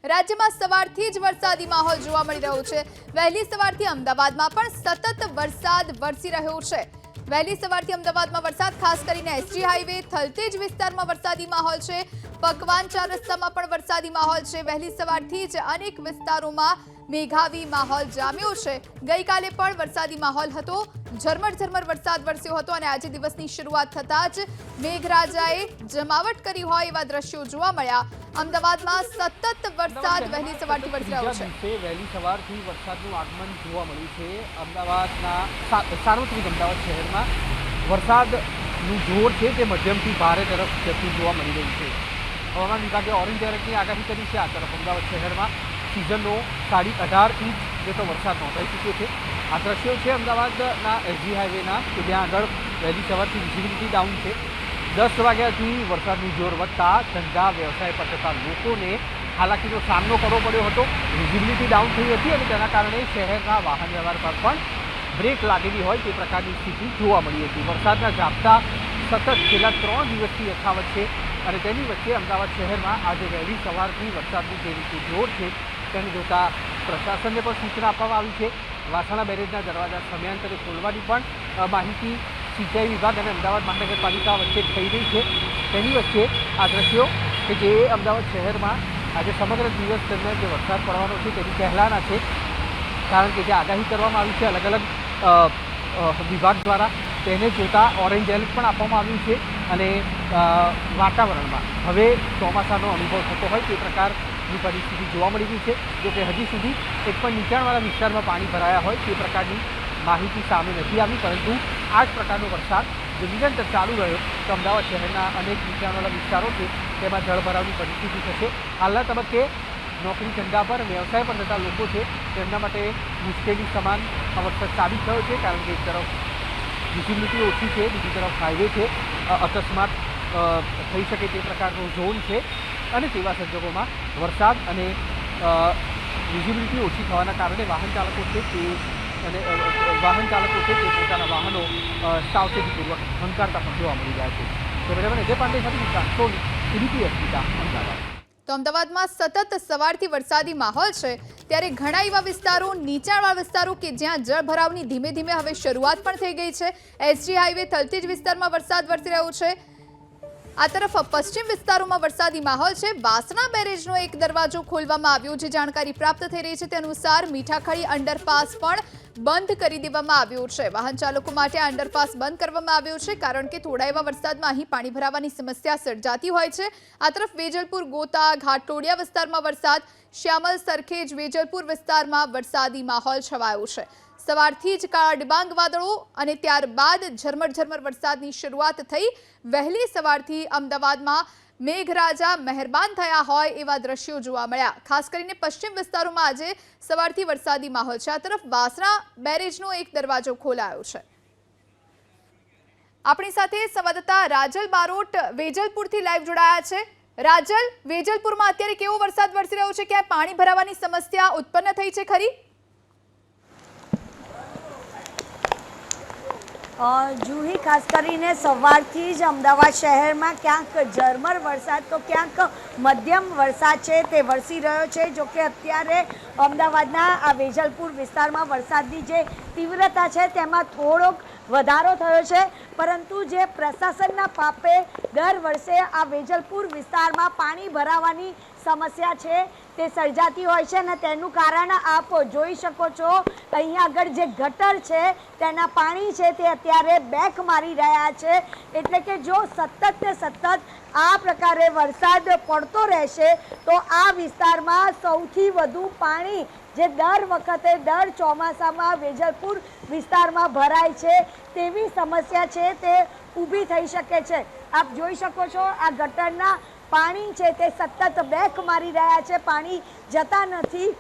રાજ્યમાં સવારથી જ વરસાદી માહોલ જોવા મળી રહ્યો છે। વહેલી સવારથી અમદાવાદમાં પણ સતત વરસાદ વરસી રહ્યો છે। વહેલી સવારથી અમદાવાદમાં વરસાદ, ખાસ કરીને એસજી હાઈવે થલતેજ વિસ્તારમાં વરસાદી માહોલ છે। પકવાન 4 રસ્તામાં પણ વરસાદી માહોલ છે। વહેલી સવારથી જ અનેક વિસ્તારોમાં મેઘાવી માહોલ જામ્યો છે। ગઈકાલે પણ વરસાદી માહોલ હતો, ઝરમર વરસાદ વરસ્યો હતો અને આજે દિવસની શરૂઆત થતાં જ મેઘરાજાએ જમાવટ કરી હોય એવા દ્રશ્યો જોવા મળ્યા। અમદાવાદમાં સતત વરસાદ વહેલી સવારથી વરસી રહ્યો છે। વહેલી સવારથી વરસાદનું આગમન જોવા મળ્યું છે। અમદાવાદના સાર્વત્રિક અમદાવાદ શહેરમાં વરસાદનું જોર છે તે મધ્યમથી ભારે તરફ જતું જોવા મળી રહ્યું છે। હવામાન વિભાગે ઓરેન્જ એલર્ટની આગાહી કરી છે। આ તરફ અમદાવાદ શહેરમાં સિઝનનો 18.5 ઇંચ જેટલો વરસાદ નોંધાઈ ચૂક્યો છે। આ દ્રશ્યો છે અમદાવાદના એસજી હાઈવેના, કે જ્યાં આગળ વહેલી સવારથી વિઝિબિલિટી ડાઉન છે। 10 વાગ્યાથી વરસાદનું જોર વધતા ધંધા વ્યવસાય પર જતા લોકોને હાલાકીનો સામનો કરવો પડ્યો હતો। વિઝિબિલિટી ડાઉન થઈ હતી અને તેના કારણે શહેરના વાહન વ્યવહાર પર પણ બ્રેક લાગેલી હોય તે પ્રકારની સ્થિતિ જોવા મળી હતી। વરસાદના ઝાપટા સતત છેલ્લા 3 દિવસથી યથાવત છે અને તેની વચ્ચે અમદાવાદ શહેરમાં આજે વહેલી સવારથી વરસાદનું જે રીતે જોર છે તેને જોતા પ્રશાસનને પણ સૂચના આપવામાં આવી છે। વાસણા બેરેજના દરવાજા સમયાંતરે ખોલવાની પણ માહિતી સિંચાઈ વિભાગ અને અમદાવાદ મહાનગરપાલિકા વચ્ચે થઈ રહી છે। તેની વચ્ચે આ દ્રશ્યો કે જે અમદાવાદ શહેરમાં આજે સમગ્ર દિવસ દરમિયાન જે વરસાદ પડવાનો છે તેની પહેલાંના છે, કારણ કે જે આગાહી કરવામાં આવી છે અલગ અલગ વિભાગ દ્વારા, તેને જોતા ઓરેન્જ એલર્ટ પણ આપવામાં આવ્યું છે અને વાતાવરણમાં હવે ચોમાસાનો અનુભવ થતો હોય તે પ્રકારની પરિસ્થિતિ જોવા મળી રહી છે। જોકે હજી સુધી એક પણ નીચાણવાળા વિસ્તારમાં પાણી ભરાયા હોય તે પ્રકારની માહિતી સામે નથી આવી, પરંતુ આ જ પ્રકારનો વરસાદ જો નિરંતર ચાલુ રહ્યો તો અમદાવાદ શહેરના અનેક નીચાણવાળા વિસ્તારો છે તેમાં જળભરાવની પરિસ્થિતિ થશે। હાલના તબક્કે નોકરી ધંધા પર, વ્યવસાય પર જતા લોકો છે તેમના માટે મુશ્કેલી સમાન આ વરસાદ સાબિત થયો છે, કારણ કે એક તરફ વિઝિબિલિટી ઓછી છે, બીજી તરફ હાઈવે છે, અકસ્માત થઈ શકે તે પ્રકારનો ઝોન છે અને તેવા સંજોગોમાં વરસાદ અને વિઝિબિલિટી ઓછી થવાના કારણે વાહન ચાલકો છે તે પોતાના વાહનો સાવચેતીપૂર્વક હંકારતા પણ જોવા મળી રહ્યા છે। કેમેરામેન અજય પાંડે સાથે વિકાસ સોની, એબીપી અસ્મિતા, અમદાવાદ। તો અમદાવાદમાં સતત સવારથી વરસાદી માહોલ છે, ત્યારે ઘણા એવા વિસ્તારો, નીચાણવાળા વિસ્તારો કે જ્યાં જળભરાવની ધીમે ધીમે હવે શરૂઆત પણ થઈ ગઈ છે। એસજી હાઈવે થલતેજ વિસ્તારમાં વરસાદ વરસી રહ્યો છે। આ તરફ પશ્ચિમ વિસ્તારોમાં વરસાદી માહોલ છે। વાસણા બેરેજનો એક દરવાજો ખોલવામાં આવ્યો છે। જાણકારી પ્રાપ્ત થઈ રહી છે તે અનુસાર મીઠાખડી અંડરપાસ પણ બંધ કરી દેવામાં આવ્યો છે। વાહન ચાલકો માટે આ અંડરપાસ બંધ કરવામાં આવ્યો છે, કારણ કે થોડા એવા વરસાદમાં અહીં પાણી ભરાવાની સમસ્યા સર્જાતી હોય છે। આ તરફ વેજલપુર, ગોતા, ઘાટલોડિયા વિસ્તારમાં વરસાદ, શ્યામલ, સરખેજ, વેજલપુર વિસ્તારમાં વરસાદી માહોલ છવાયો છે। સવારથી જ કાળા ડિબાંગ વાદળો અને ત્યારબાદ ઝરમર વરસાદની શરૂઆત થઈ। વહેલી સવારથી અમદાવાદમાં મેઘરાજા મહેરબાન થયા હોય એવા દ્રશ્યો જોવા મળ્યા। ખાસ કરીને પશ્ચિમ વિસ્તારોમાં આજે સવારથી વરસાદી માહોલ છે। આ તરફ વાસણા બેરેજનો એક દરવાજો ખોલાયો છે। આપણી સાથે સંવાદદાતા રાજલ બારોટ વેજલપુરથી લાઈવ જોડાયા છે। રાજલ, વેજલપુરમાં અત્યારે કેવો વરસાદ વરસી રહ્યો છે? ક્યાં પાણી ભરાવાની સમસ્યા ઉત્પન્ન થઈ છે ખરી? જુહી, ખાસ કરીને સવારથી જ અમદાવાદ શહેરમાં ક્યાંક ઝરમર વરસાદ તો ક્યાંક મધ્યમ વરસાદ છે તે વરસી રહ્યો છે। જો કે અત્યારે અમદાવાદના આ વેજલપુર વિસ્તારમાં વરસાદની જે તીવ્રતા છે તેમાં થોડોક વધારો થયો છે, પરંતુ જે પ્રશાસનના પાપે દર વર્ષે આ વેજલપુર વિસ્તારમાં પાણી ભરાવાની સમસ્યા છે તે સર્જાતી હોય છે અને તેનું કારણ આપ જોઈ શકો છો। અહીંયા આગળ જે ગટર છે તેના પાણી છે તે અત્યારે બેક મારી રહ્યા છે, એટલે કે જો સતત આ પ્રકારે વરસાદ પડતો રહેશે તો આ વિસ્તારમાં સૌથી વધુ પાણી જે દર વખતે દર ચોમાસામાં વેજલપુર વિસ્તારમાં ભરાય છે તેવી સમસ્યા છે તે ઊભી થઈ શકે છે। આપ જોઈ શકો છો આ ગટરના પાણી છે તે સતત બેક મારી રહ્યા છે, પાણી જતા નથી।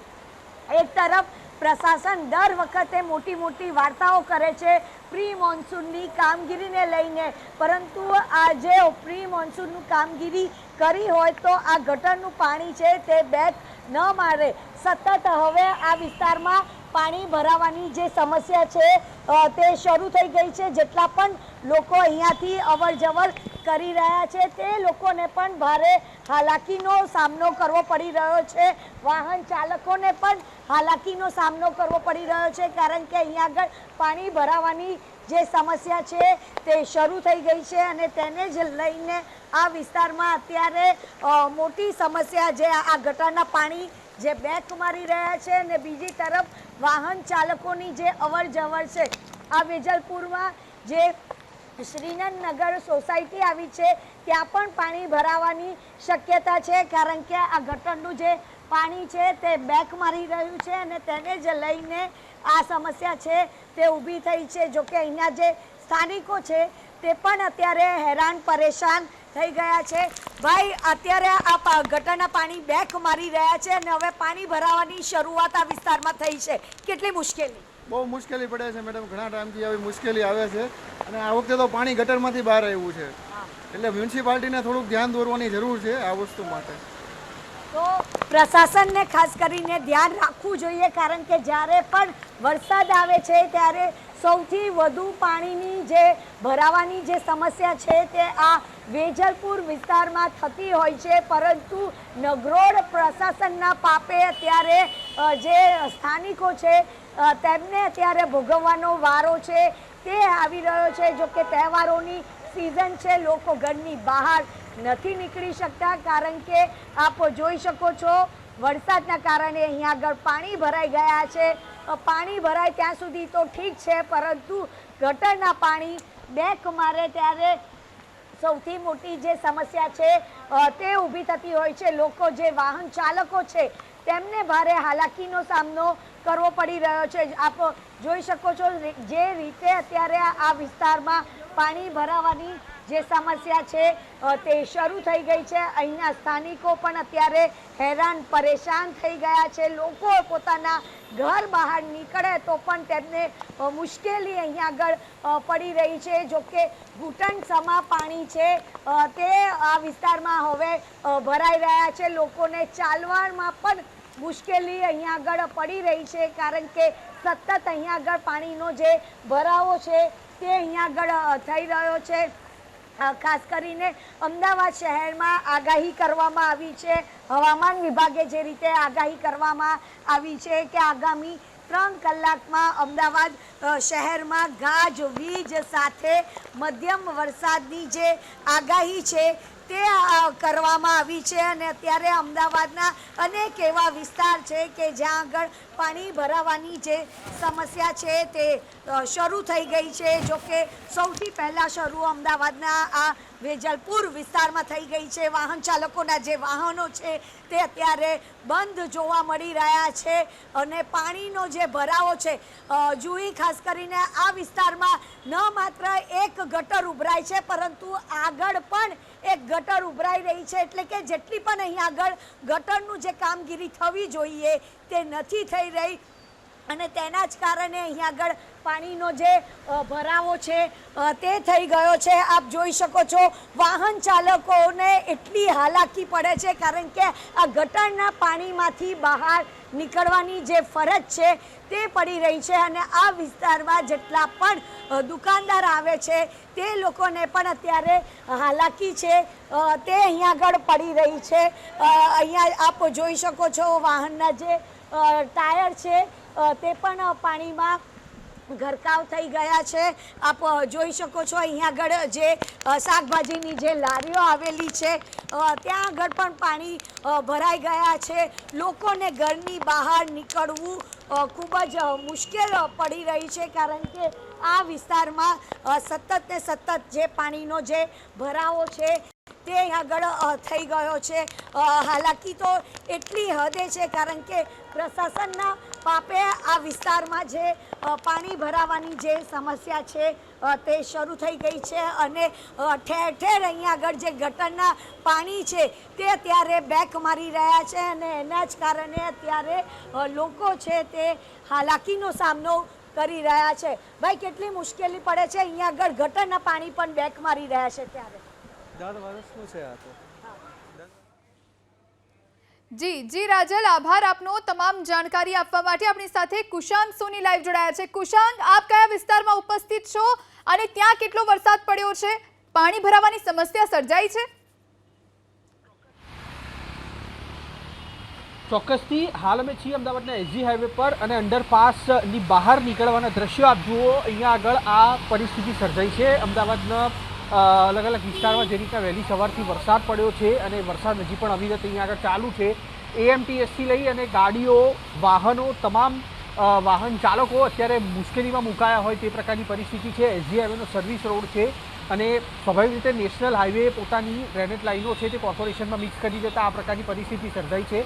એક તરફ પ્રશાસન દર વખતે મોટી વાર્તાઓ કરે છે પ્રી મોન્સૂનની કામગીરીને લઈને, પરંતુ આજે પ્રી મોન્સૂનનું કામગીરી કરી હોય તો આ ગટરનું પાણી છે તે બેક ન મારે। સતત હવે આ વિસ્તારમાં પાણી ભરાવાની જે સમસ્યા છે તે શરૂ થઈ ગઈ છે. જેટલા પણ લોકો અહીંયાથી અવર જવર કરી રહ્યા છે તે લોકોને પણ ભારે હાલાકીનો સામનો કરવો પડી રહ્યો છે. વાહન ચાલકોને પણ હાલાકીનો સામનો કરવો પડી રહ્યો છે, કારણ કે અહીંયા આગળ પાણી ભરાવાની જે સમસ્યા છે તે શરૂ થઈ ગઈ છે અને તેને જ લઈને આ વિસ્તારમાં અત્યારે મોટી સમસ્યા જે આ ગટરના પાણી જે બેક મારી રહ્યા છે અને બીજી તરફ વાહન ચાલકોની જે અવર જવર છે. આ વેજલપુરમાં જે શ્રીનગર સોસાયટી આવી છે ત્યાં પણ પાણી ભરાવાની શક્યતા છે, કારણ કે આ ગટરનું જે પાણી છે તે બેક મારી રહ્યું છે અને તેને જ લઈને આ સમસ્યા છે તે ઊભી થઈ છે. જોકે અહીંયા જે સ્થાનિકો છે તે પણ અત્યારે હેરાન પરેશાન થઈ ગયા છે. ભાઈ, અત્યારે આ ગટરના પાણી બેક મારી રહ્યા છે અને હવે પાણી ભરાવાની શરૂઆત આ વિસ્તારમાં થઈ છે. કેટલી મુશ્કેલી? બહુ મુશ્કેલી પડે છે મેડમ, ઘણા ટાઈમથી આવી મુશ્કેલી આવે છે અને આ વખતે તો પાણી ગટરમાંથી બહાર આવ્યું છે, એટલે મ્યુનિસિપાલિટીને થોડુંક ધ્યાન દોરવાની જરૂર છે આ વસ્તુ માટે. તો પ્રશાસનને ખાસ કરીને ધ્યાન રાખવું જોઈએ, કારણ કે જ્યારે પણ વરસાદ આવે છે ત્યારે સૌથી વધુ પાણીની જે ભરાવાની જે સમસ્યા છે તે આ વેજલપુર વિસ્તારમાં થતી હોય છે, પરંતુ નગરોડ પ્રશાસનના પાપે અત્યારે જે સ્થાનિકો છે તેમને અત્યારે ભોગવવાનો વારો છે તે આવી રહ્યો છે. જો કે તહેવારોની સિઝન છે, લોકો ઘરની બહાર નથી નીકળી શકતા, કારણ કે આપ જોઈ શકો છો વરસાદના કારણે અહીંયા આગળ પાણી ભરાઈ ગયા છે. પાણી ભરાય ત્યાં સુધી તો ઠીક છે, પરંતુ ગટરના પાણી બેક મારે ત્યારે સૌથી મોટી જે સમસ્યા છે તે ઊભી થતી હોય છે. લોકો જે વાહન ચાલકો છે તેમને ભારે હાલાકીનો સામનો કરવો પડી રહ્યો છે. આપ જોઈ શકો છો જે રીતે અત્યારે આ વિસ્તારમાં પાણી ભરાવાની જે સમસ્યા છે તે શરૂ થઈ ગઈ છે. અહીંના સ્થાનિકો પણ અત્યારે હેરાન પરેશાન થઈ ગયા છે. લોકો પોતાના ઘર બહાર નીકળે તો પણ તેમને મુશ્કેલી અહીંયા આગળ પડી રહી છે. જોકે ઘૂંટણ સમા પાણી છે તે આ વિસ્તારમાં હવે ભરાઈ રહ્યા છે. લોકોને ચાલવામાં પણ મુશ્કેલી અહીંયા આગળ પડી રહી છે, કારણ કે સતત અહીંયા આગળ પાણીનો જે ભરાવો છે તે અહીંયા આગળ થઈ રહ્યો છે. ખાસ કરીને અમદાવાદ શહેરમાં આગાહી કરવામાં આવી છે. હવામાન વિભાગે જે રીતે આગાહી કરવામાં આવી છે કે આગામી 3 કલાકમાં અમદાવાદ શહેરમાં ગાજવીજ સાથે મધ્યમ વરસાદની જે આગાહી છે તે કરવામાં આવી છે. અને અત્યારે અમદાવાદના અનેક એવા વિસ્તાર છે કે જ્યાં આગળ પાણી ભરાવાની જે સમસ્યા છે તે શરૂ થઈ ગઈ છે. જોકે સૌથી પહેલાં શરૂ અમદાવાદના આ વેજલપુર વિસ્તારમાં થઈ ગઈ છે. વાહન ચાલકોના જે વાહનો છે તે અત્યારે બંધ જોવા મળી રહ્યા છે અને પાણીનો જે ભરાવો છે જુઈ ખાસ કરીને આ વિસ્તારમાં ન માત્ર એક ગટર ઉભરાય છે, પરંતુ આગળ પણ એક ગટર ઉભરાઈ રહી છે. એટલે કે જેટલી પણ અહીં આગળ ગટરનું જે કામગીરી થવી જોઈએ તે નથી થઈ રહી અને તેના જ કારણે અહીં આગળ પાણીનો જે ભરાવો છે તે થઈ ગયો છે. આપ જોઈ શકો છો વાહન ચાલકોને એટલી હાલાકી પડે છે, કારણ કે આ ગટરના પાણીમાંથી બહાર નીકળવાની જે ફરજ છે તે પડી રહી છે. અને આ વિસ્તારમાં જેટલા પણ દુકાનદાર આવે છે તે લોકોને પણ અત્યારે હાલાકી છે તે અહીંયા આગળ પડી રહી છે. અહીંયા આપ જોઈ શકો છો વાહનના જે ટાયર છે તે પણ પાણીમાં ગરકાવ થઈ ગયા છે. આપ જોઈ શકો છો અહીંયા આગળ જે શાકભાજીની જે લારીઓ આવેલી છે ત્યાં આગળ પણ પાણી ભરાઈ ગયા છે. લોકોને ઘરની બહાર નીકળવું ખૂબ જ મુશ્કેલ પડી રહી છે, કારણ કે આ વિસ્તારમાં સતત ને સતત જે પાણીનો જે ભરાવો છે તે આગળ થઈ ગયો છે. હાલાકી તો એટલી હદે છે, કારણ કે પ્રશાસનના પાપે આ વિસ્તારમાં જે પાણી ભરાવાની જે સમસ્યા છે તે શરૂ થઈ ગઈ છે અને ઠેર ઠેર અહીંયા આગળ જે ગટરના પાણી છે તે અત્યારે બેક મારી રહ્યા છે અને એના જ કારણે અત્યારે લોકો છે તે હાલાકીનો સામનો કરી રહ્યા છે. ભાઈ, કેટલી મુશ્કેલી પડે છે અહીંયા આગળ ગટરના પાણી પણ બેક મારી રહ્યા છે ત્યારે? 10 વર્ષનું છે આ તો. જી રાજલ, આભાર આપનો તમામ જાણકારી આપવા માટે। આપણી સાથે કુશાંગ સોની લાઈવ જોડાયા છે। કુશાંગ, આપ કયા વિસ્તારમાં ઉપસ્થિત છો અને ત્યાં કેટલો વરસાદ પડ્યો છે? પાણી ભરાવાની સમસ્યા સર્જાઈ છે? ચોક્કસથી હાલ અમે છીએ અમદાવાદના એસજી હાઈવે પર અને અંડરપાસની બહાર નીકળવાના દ્રશ્યો આપ જુઓ। અહીંયા આગળ આ પરિસ્થિતિ સર્જાઈ છે। અમદાવાદના અલગ અલગ વિસ્તારમાં જે રીતના વહેલી સવારથી વરસાદ પડ્યો છે અને વરસાદ હજી પણ અવિરત અહીંયા આગળ ચાલુ છે। એએમટીએસથી લઈ અને ગાડીઓ, વાહનો, તમામ વાહન ચાલકો અત્યારે મુશ્કેલીમાં મુકાયા હોય તે પ્રકારની પરિસ્થિતિ છે। એસજી હાઈવેનો સર્વિસ રોડ છે અને સ્વાભાવિક રીતે નેશનલ હાઈવે પોતાની ડ્રેનેજ લાઈનો છે તે કોર્પોરેશનમાં મિક્સ કરી દેતા આ પ્રકારની પરિસ્થિતિ સર્જાઈ છે।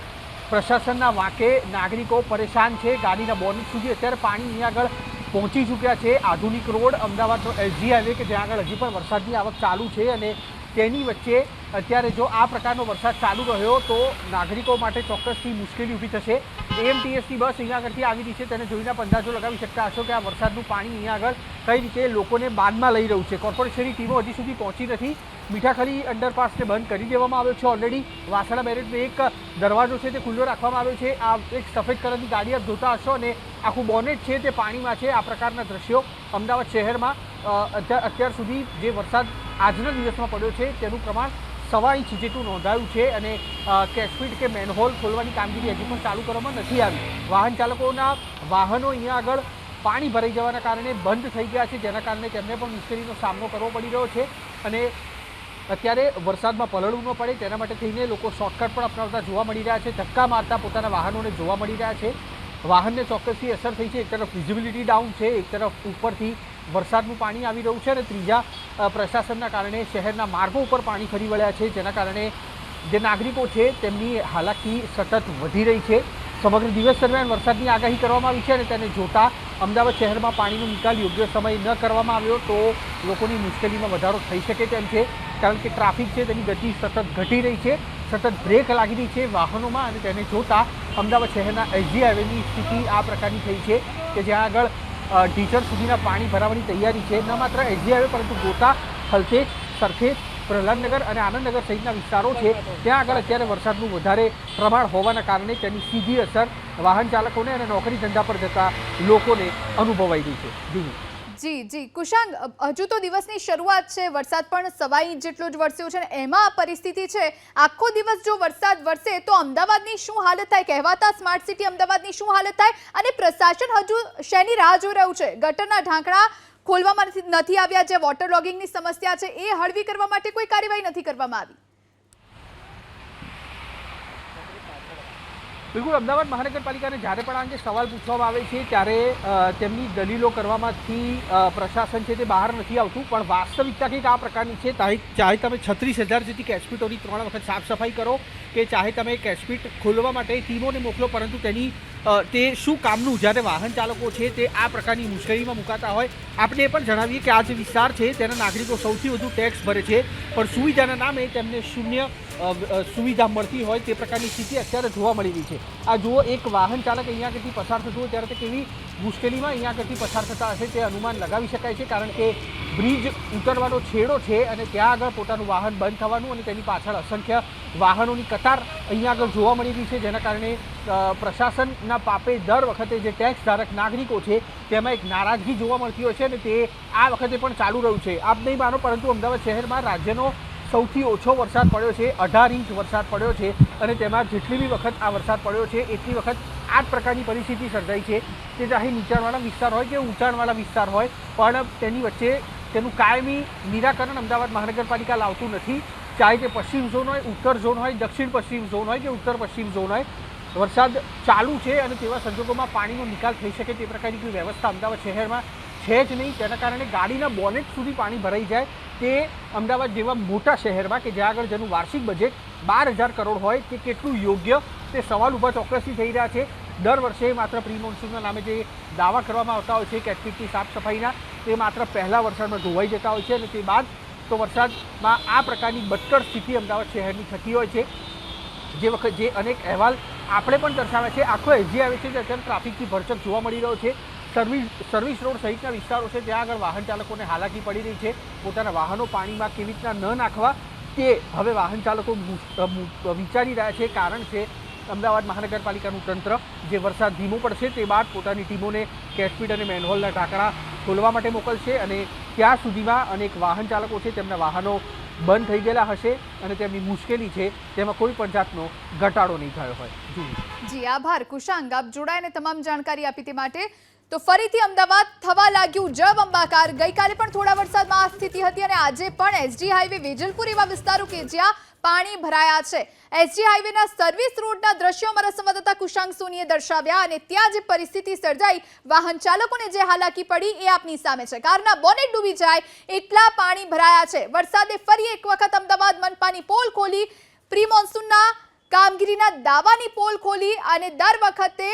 પ્રશાસનના વાંકે નાગરિકો પરેશાન છે। ગાડીના બોનેટ સુધી અત્યારે પાણી અહીંયા આગળ પહોંચી ચૂક્યા છે। આધુનિક રોડ અમદાવાદનો એસજી હાઈવે કે જ્યાં આગળ હજી પણ વરસાદની આવક ચાલુ છે અને તેની વચ્ચે અત્યારે જો આ પ્રકારનો વરસાદ ચાલુ રહ્યો તો નાગરિકો માટે ચોક્કસથી મુશ્કેલી ઊભી થશે। એએમટીએસની બસ અહીંયા આગળથી આવી રહી છે, તેને જોઈને આપ અંદાજો લગાવી શકતા હશો કે આ વરસાદનું પાણી અહીંયા આગળ કઈ રીતે લોકોને બાંધમાં લઈ રહ્યું છે। કોર્પોરેશનની ટીમો હજી સુધી પહોંચી નથી। મીઠાખલી અંડરપાસને બંધ કરી દેવામાં આવ્યો છે ઓલરેડી। વાસણા બેરેજનો એક દરવાજો છે તે ખુલ્લો રાખવામાં આવ્યો છે। આ એક સફેદ કલરની ગાડી આપ જોતા હશો અને આખું બોનેટ છે તે પાણીમાં છે। આ પ્રકારના દ્રશ્યો અમદાવાદ શહેરમાં અત્યાર સુધી જે વરસાદ આજના દિવસમાં પડ્યો છે તેનું પ્રમાણ 1.25 ઇંચ જેટલું નોંધાયું છે અને કેશફીટ કે મેનહોલ ખોલવાની કામગીરી હજી પણ ચાલુ કરવામાં નથી આવી। વાહન ચાલકોના વાહનો અહીંયા આગળ પાણી ભરાઈ જવાના કારણે બંધ થઈ ગયા છે, જેના કારણે તેમને પણ મુશ્કેલીનો સામનો કરવો પડી રહ્યો છે અને અત્યારે વરસાદમાં પલળવું ન પડે તેના માટે થઈને લોકો શોર્ટકટ પણ અપનાવતા જોવા મળી રહ્યા છે। ધક્કા મારતા પોતાના વાહનોને જોવા મળી રહ્યા છે। વાહનને ચોક્કસથી અસર થઈ છે। એક તરફ વિઝિબિલિટી ડાઉન છે, એક તરફ ઉપરથી વરસાદનું પાણી આવી રહ્યું છે અને ત્રીજા પ્રશાસનના કારણે શહેરના માર્ગો ઉપર પાણી ફરી વળ્યા છે, જેના કારણે જે નાગરિકો છે તેમની હાલાકી સતત વધી રહી છે। સમગ્ર દિવસ દરમિયાન વરસાદની આગાહી કરવામાં આવી છે અને તેને જોતા અમદાવાદ શહેરમાં પાણીનો નિકાલ યોગ્ય સમય ન કરવામાં આવ્યો તો લોકોની મુશ્કેલીમાં વધારો થઈ શકે તેમ છે, કારણ કે ટ્રાફિક છે તેની ગતિ સતત ઘટી રહી છે, સતત બ્રેક લાગી રહી છે વાહનોમાં અને તેને જોતા અમદાવાદ શહેરના એસજી હાઈવેની સ્થિતિ આ પ્રકારની થઈ છે કે જ્યાં આગળ ઢીચર સુધીના પાણી ભરાવાની તૈયારી છે। ન માત્ર એસજી હાઈવે પરંતુ ગોતા, થલતેજ, સરખેજ, પ્રહલાદનગર અને આનંદનગર સહિતના વિસ્તારો છે ત્યાં આગળ અત્યારે વરસાદનું વધારે પ્રમાણ હોવાના કારણે તેની સીધી અસર વાહન ચાલકોને અને નોકરી ધંધા પર જતા લોકોને અનુભવાઈ રહી છે। જી કુશાંગ, હજુ તો દિવસની શરૂઆત છે, વરસાદ પણ 1.25 ઇંચ જેટલો જ વરસ્યો છે અને એમાં આ પરિસ્થિતિ છે। આખો દિવસ જો વરસાદ વરસે તો અમદાવાદની શું હાલત થાય? કહેવાતા સ્માર્ટ સિટી અમદાવાદની શું હાલત થાય? અને પ્રશાસન હજુ શેની રાહ જોઈ રહ્યું છે? ગટરના ઢાંકણા ખોલવામાં નથી આવ્યા, જે વોટર લોગિંગની સમસ્યા છે એ હળવી કરવા માટે કોઈ કાર્યવાહી નથી કરવામાં આવી। બિલકુલ, અમદાવાદ મહાનગરપાલિકાને જ્યારે પણ આ અંગે સવાલ પૂછવામાં આવે છે ત્યારે તેમની દલીલો કરવામાંથી પ્રશાસન છે તે બહાર નથી આવતું, પણ વાસ્તવિકતા કંઈક આ પ્રકારની છે। ચાહે તમે 36,000 જેટલી કેશપીટોની 3 વખત સાફ સફાઈ કરો કે ચાહે તમે કેશપીટ ખોલવા માટે ટીમોને મોકલો, પરંતુ તે શું કામનું જ્યારે વાહન ચાલકો છે તે આ પ્રકારની મુશ્કેલીમાં મુકાતા હોય। આપણે એ પણ જણાવીએ કે આ જે વિસ્તાર છે તેના નાગરિકો સૌથી વધુ ટેક્સ ભરે છે, પણ સુવિધાના નામે તેમને શૂન્ય સુવિધા મળતી હોય તે પ્રકારની સ્થિતિ અત્યારે જોવા મળી રહી છે। આ જુઓ, એક વાહન ચાલક અહીંયા આગળથી પસાર થતું હોય ત્યારે તે કેવી મુશ્કેલીમાં અહીંયા આગળથી પસાર થતા હશે તે અનુમાન લગાવી શકાય છે, કારણ કે બ્રિજ ઉતરવાનો છેડો છે અને ત્યાં આગળ પોતાનું વાહન બંધ થવાનું અને તેની પાછળ અસંખ્ય વાહનોની કતાર અહીંયા આગળ જોવા મળી રહી છે, જેના કારણે પ્રશાસનના પાપે દર વખતે જે ટેક્સ ધારક નાગરિકો છે તેમાં એક નારાજગી જોવા મળતી હોય છે અને તે આ વખતે પણ ચાલુ રહ્યું છે। આપ નહીં માનો, પરંતુ અમદાવાદ શહેરમાં રાજ્યનો સૌથી ઓછો વરસાદ પડ્યો છે, 18 ઇંચ વરસાદ પડ્યો છે અને તેમાં જેટલી બી વખત આ વરસાદ પડ્યો છે એટલી વખત આ જ પ્રકારની પરિસ્થિતિ સર્જાઈ છે કે ચાહે નીચાણવાળા વિસ્તાર હોય કે ઊંચાણવાળા વિસ્તાર હોય, પણ તેની વચ્ચે તેનું કાયમી નિરાકરણ અમદાવાદ મહાનગરપાલિકા લાવતું નથી। ચાહે તે પશ્ચિમ ઝોન હોય, ઉત્તર ઝોન હોય, દક્ષિણ પશ્ચિમ ઝોન હોય કે ઉત્તર પશ્ચિમ ઝોન હોય, વરસાદ ચાલુ છે અને તેવા સંજોગોમાં પાણીનો નિકાલ થઈ શકે તે પ્રકારની કોઈ વ્યવસ્થા અમદાવાદ શહેરમાં છે જ નહીં, તેના કારણે ગાડીના બોનેટ સુધી પાણી ભરાઈ જાય તે અમદાવાદ જેવા મોટા શહેરમાં કે જ્યાં આગળ જેનું વાર્ષિક બજેટ 12,000 કરોડ હોય તે કેટલું યોગ્ય તે સવાલ ઊભા ચોક્કસથી થઈ રહ્યા છે। દર વર્ષે માત્ર પ્રી મોન્સૂનના નામે જે દાવા કરવામાં આવતા હોય છે કેશપીટની સાફ સફાઈના, તે માત્ર પહેલા વરસાદમાં ધોવાઈ જતા હોય છે અને તે બાદ તો વરસાદમાં આ પ્રકારની બદતર સ્થિતિ અમદાવાદ શહેરની થતી હોય છે। જે અનેક અહેવાલ આપણે પણ દર્શાવ્યા છે। આખો એસજી હાઈવે છે અત્યારે ટ્રાફિકથી ભરચક જોવા મળી રહ્યો છે। સર્વિસ રોડ સહિતના વિસ્તારો છે ત્યાં આગળ વાહન ચાલકોને હાલાકી પડી રહી છે। પોતાના વાહનો પાણીમાં કેવી રીતના ન નાખવા તે હવે વાહન ચાલકો વિચારી રહ્યા છે, કારણ છે અમદાવાદ મહાનગરપાલિકાનું તંત્ર જે વરસાદ ધીમો પડશે તે બાદ પોતાની ટીમોને કેશપીટ અને મેનહોલના ટાંકણા ખોલવા માટે મોકલશે અને ત્યાં સુધીમાં અનેક વાહન ચાલકો છે તેમના વાહનો બંધ થઈ ગયેલા હશે અને તેમની મુશ્કેલી છે તેમાં કોઈ પણ જાતનો ઘટાડો નહીં થયો હોય. જી આભાર કુશાંગ, આપ જોડાઈને તમામ જાણકારી આપી તે માટે. તો ફરીથી અમદાવાદ થવા લાગ્યું જળબંબાકાર. ગઈકાલે પણ થોડા વરસાદમાં આ સ્થિતિ હતી અને આજે પણ એસજી હાઈવે વેજલપુર એવા વિસ્તારો કે જ્યાં પાણી ભરાયા છે. એસજી હાઈવેના સર્વિસ રોડના દ્રશ્યો અમારા સંવાદદાતા કુશાંગ સોનીએ દર્શાવ્યા અને ત્યાં જે પરિસ્થિતિ સર્જાઈ, વાહન ચાલકોને જે હાલાકી પડી એ આપની સામે છે. કારના બોનેટ ડૂબી જાય એટલા પાણી ભરાયા છે. વરસાદે ફરી એક વખત અમદાવાદ મનપાની પોલ ખોલી, પ્રી મોન્સૂનના કામગીરીના દાવાની પોલ ખોલી અને દર વખતે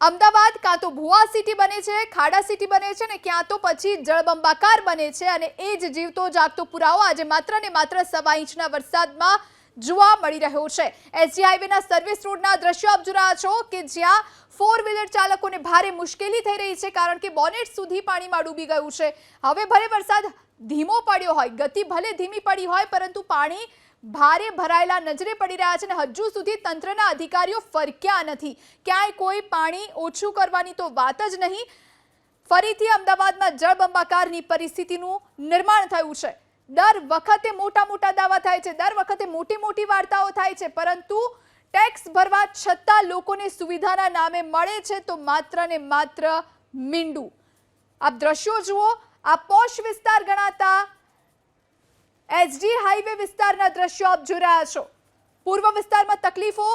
અમદાવાદ કાં તો ભુવા સિટી બને છે, ખાડા સિટી બને છે ને ક્યાં તો પછી જળબંબાકાર બને છે અને એ જ જીવતો જાગતો પુરાવો આજે માત્ર ને માત્ર 1.5 ઇંચના વરસાદમાં જોવા મળી રહ્યો છે. એસજી હાઈવેના સર્વિસ રોડના દ્રશ્યો આપ જોઈ રહ્યા છો કે જ્યાં 4 વ્હીલર ચાલકોને ભારે મુશ્કેલી થઈ રહી છે કારણ કે બોનેટ સુધી પાણીમાં ડૂબી ગયું છે. હવે ભલે વરસાદ ધીમો પડ્યો હોય, ગતિ ભલે ધીમી પડી હોય, પરંતુ પાણી ભારે ભરાયેલા નજરે પડી રહ્યા છે અને હજુ સુધી તંત્રના અધિકારીઓ ફરક્યા નથી. ક્યાંય કોઈ પાણી ઓછું કરવાની તો વાત જ નહીં. ફરીથી અમદાવાદમાં જળબંબાકારની પરિસ્થિતિનું નિર્માણ થયું છે. દર વખતે મોટા મોટા દાવા થાય છે, દર વખતે મોટી મોટી વાર્તાઓ થાય છે, પરંતુ ટેક્સ ભરવા છતાં લોકોને સુવિધાના નામે મળે છે તો માત્ર ને માત્ર મીંડું. આપ દ્રશ્યો જુઓ, આ પોશ વિસ્તાર ગણાતા એસજી હાઈવે વિસ્તારના દ્રશ્યો આપ જોઈ રહ્યા છો. પૂર્વ વિસ્તારમાં તકલીફો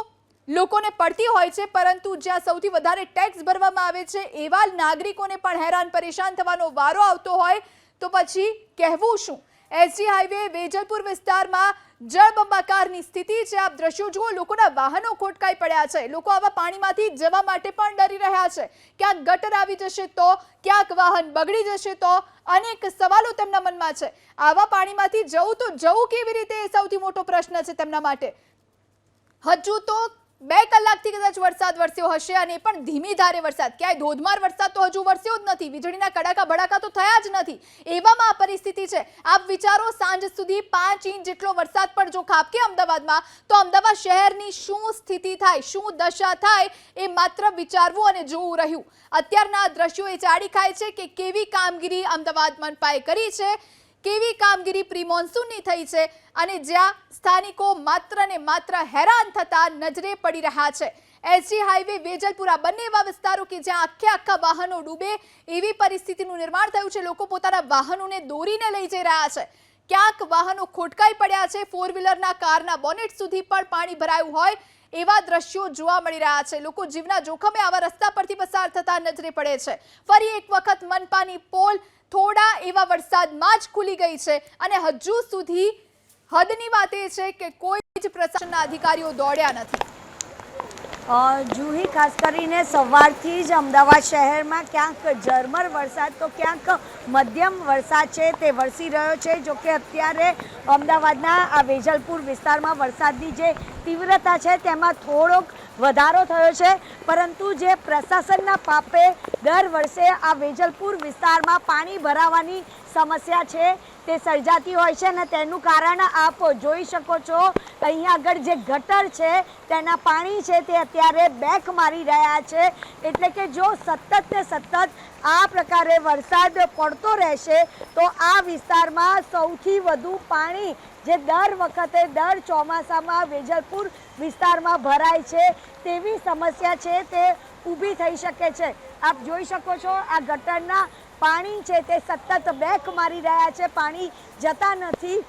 લોકોને પડતી હોય છે, પરંતુ જ્યાં સૌથી વધારે ટેક્સ ભરવામાં આવે છે એવા નાગરિકોને પણ હેરાન પરેશાન થવાનો વારો આવતો હોય તો પછી કહેવું શું. એસજી હાઈવે વેજલપુર વિસ્તારમાં જળબંબાકારની સ્થિતિ છે. આપ દ્રશ્યો જુઓ, લોકોના વાહનો ખોટકાઈ પડ્યા છે. લોકો આવા પાણીમાંથી જવા માટે પણ ડરી રહ્યા છે. ક્યાંક ગટર આવી જશે તો, ક્યાંક વાહન બગડી જશે તો, અનેક સવાલો તેમના મનમાં છે. આવા પાણીમાંથી જવું તો જવું કેવી રીતે એ સૌથી મોટો પ્રશ્ન છે તેમના માટે. હજુ તો 2 કલાકથી કદાચ વરસાદ વરસ્યો હશે અને પણ ધીમી ધારે વરસાદ, ક્યાંય ધોધમાર વરસાદ તો હજુ વરસ્યો જ નથી. વીજળીના કડાકા ભડાકા તો થયા જ નથી. એવામાં આ પરિસ્થિતિ છે. આપ વિચારો, સાંજ સુધી 5 ઇંચ જેટલો વરસાદ પણ જો ખાબકે અમદાવાદમાં તો અમદાવાદ શહેરની શું સ્થિતિ થાય, શું દશા થાય એ માત્ર વિચારવું અને જોવું રહ્યું. અત્યારના દ્રશ્યો એ ચાડી ખાય છે કે કેવી કામગીરી અમદાવાદ મનપાએ કરી છે, કેવી કામગીરી પ્રી મોન્સૂનની થઈ છે અને જ્યાં સ્થાનિકો માત્ર ને માત્ર હેરાન થતા નજરે પડી રહ્યા છે. એસજી હાઈવે વેજલપુરા બંને એવા વિસ્તારો કે જ્યાં આખા વાહનો ડૂબે એવી પરિસ્થિતિનું નિર્માણ થયું છે. લોકો પોતાના વાહનોને દોરીને લઈ જઈ રહ્યા છે. ક્યાંક વાહનો ખોટકાઈ પડ્યા છે. 4 વ્હીલરના કારના બોનેટ સુધી પણ પાણી ભરાયું હોય એવા દ્રશ્યો જોવા મળી રહ્યા છે. લોકો જીવના જોખમે આવા રસ્તા પરથી પસાર થતા નજરે પડે છે. ફરી એક વખત મનપાની પોલ થોડા એવા વરસાદમાં જ ખુલી ગઈ છે અને હજુ સુધી હદની વાત એ છે કે કોઈ જ પ્રશાસનના અધિકારીઓ દોડ્યા નથી. જુહી, ખાસ કરીને સવારથી જ અમદાવાદ શહેરમાં ક્યાંક ઝરમર વરસાદ તો ક્યાંક મધ્યમ વરસાદ છે તે વરસી રહ્યો છે. જો કે અત્યારે અમદાવાદના આ વેજલપુર વિસ્તારમાં વરસાદની જે તીવ્રતા છે તેમાં થોડોક વધારો થયો છે, પરંતુ જે પ્રશાસનના પાપે દર વર્ષે આ વેજલપુર વિસ્તારમાં પાણી ભરાવાની સમસ્યા છે તે સર્જાતી હોય છે અને તેનું કારણ આપ જોઈ શકો છો. અહીંયા આગળ જે ગટર છે તેના પાણી છે તે અત્યારે બેક મારી રહ્યા છે. એટલે કે જો સતત ને સતત આ પ્રકારે વરસાદ પડતો રહેશે તો આ વિસ્તારમાં સૌથી વધુ પાણી જે દર વખતે દર ચોમાસામાં વેજલપુર વિસ્તારમાં ભરાય છે તેવી સમસ્યા છે તે ઊભી થઈ શકે છે. આપ જોઈ શકો છો, આ ગટરના પાણી છે તે સતત બેક મારી રહ્યા છે, પાણી જતા નથી.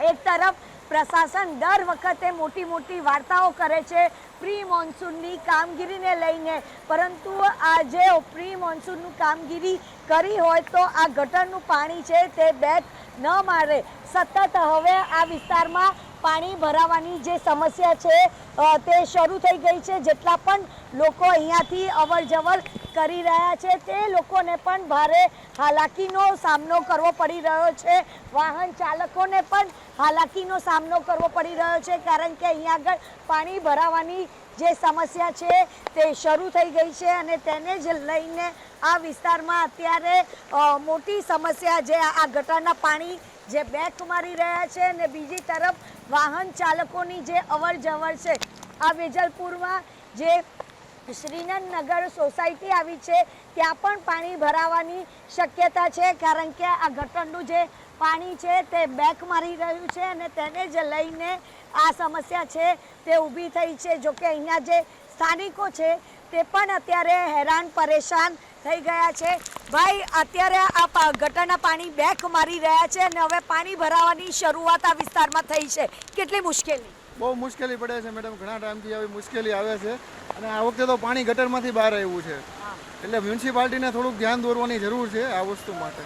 એક તરફ પ્રશાસન દર વખતે મોટી મોટી વાર્તાઓ કરે છે પ્રી મોન્સૂનની કામગીરીને લઈને, પરંતુ આ જે પ્રી મોન્સૂનનું કામગીરી કરી હોય તો આ ગટરનું પાણી છે તે બેક ન મારે. સતત હવે આ વિસ્તારમાં પાણી ભરાવાની જે સમસ્યા છે તે શરૂ થઈ ગઈ છે. જેટલા પણ લોકો અહીંયાથી અવર જવર કરી રહ્યા છે તે લોકોને પણ ભારે હાલાકીનો સામનો કરવો પડી રહ્યો છે. વાહન ચાલકોને પણ હાલાકીનો સામનો કરવો પડી રહ્યો છે, કારણ કે અહીંયા આગળ પાણી ભરાવાની જે સમસ્યા છે તે શરૂ થઈ ગઈ છે અને તેને જ લઈને આ વિસ્તારમાં અત્યારે મોટી સમસ્યા જે આ ગટરના પાણી જે બેક મારી રહ્યા છે અને બીજી તરફ વાહન ચાલકોની જે અવર જવર છે આ વેજલપુરમાં જે શ્રીનગર સોસાયટી આવી છે ત્યાં પણ પાણી ભરાવાની શક્યતા છે, કારણ કે આ ગટરનું જે પાણી છે તે બેક મારી રહ્યું છે અને તેને જ લઈને આ સમસ્યા છે તે ઊભી થઈ છે. જોકે અહીંયા જે સ્થાનિકો છે તે પણ અત્યારે હેરાન પરેશાન થઈ ગયા છે. ભાઈ, અત્યારે આ ગટરના પાણી બેક મારી રહ્યા છે અને હવે પાણી ભરાવાની શરૂઆત આ વિસ્તારમાં થઈ છે. કેટલી મુશ્કેલી? બહુ મુશ્કેલી પડે છે મેડમ, ઘણા ટાઈમથી આવી મુશ્કેલી આવે છે અને આ વખતે તો પાણી ગટરમાંથી બહાર આવ્યું છે, એટલે મ્યુનિસિપાલિટીને થોડુંક ધ્યાન દોરવાની જરૂર છે આ વસ્તુ માટે.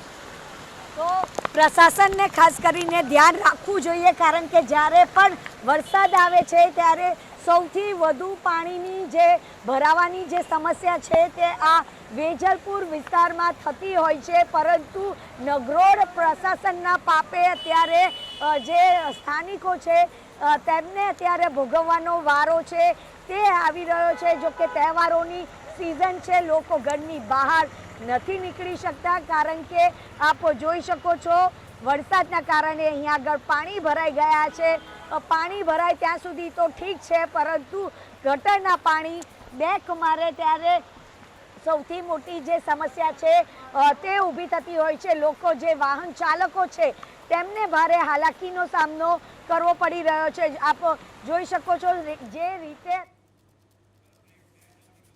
તો પ્રશાસનને ખાસ કરીને ધ્યાન રાખવું જોઈએ, કારણ કે જ્યારે પણ વરસાદ આવે છે ત્યારે સૌથી વધુ પાણીની જે ભરાવાની જે સમસ્યા છે તે આ વેજલપુર વિસ્તારમાં થતી હોય છે. પરંતુ નગરોળ પ્રશાસનના પાપે અત્યારે જે સ્થાનિકો છે તેમને અત્યારે ભોગવવાનો વારો છે તે આવી રહ્યો છે. જો કે તહેવારોની સિઝન છે, લોકો ઘરની બહાર નથી નીકળી શકતા, કારણ કે આપ જોઈ શકો છો વરસાદના કારણે અહીંયા આગળ પાણી ભરાઈ ગયા છે. પાણી ભરાય ત્યાં સુધી તો ઠીક છે, પરંતુ ગટરના પાણી બેક મારે ત્યારે સૌથી મોટી જે સમસ્યા છે તે ઊભી થતી હોય છે. લોકો જે વાહન ચાલકો છે તેમને ભારે હાલાકીનો સામનો કરવો પડી રહ્યો છે. આપ જોઈ શકો છો જે રીતે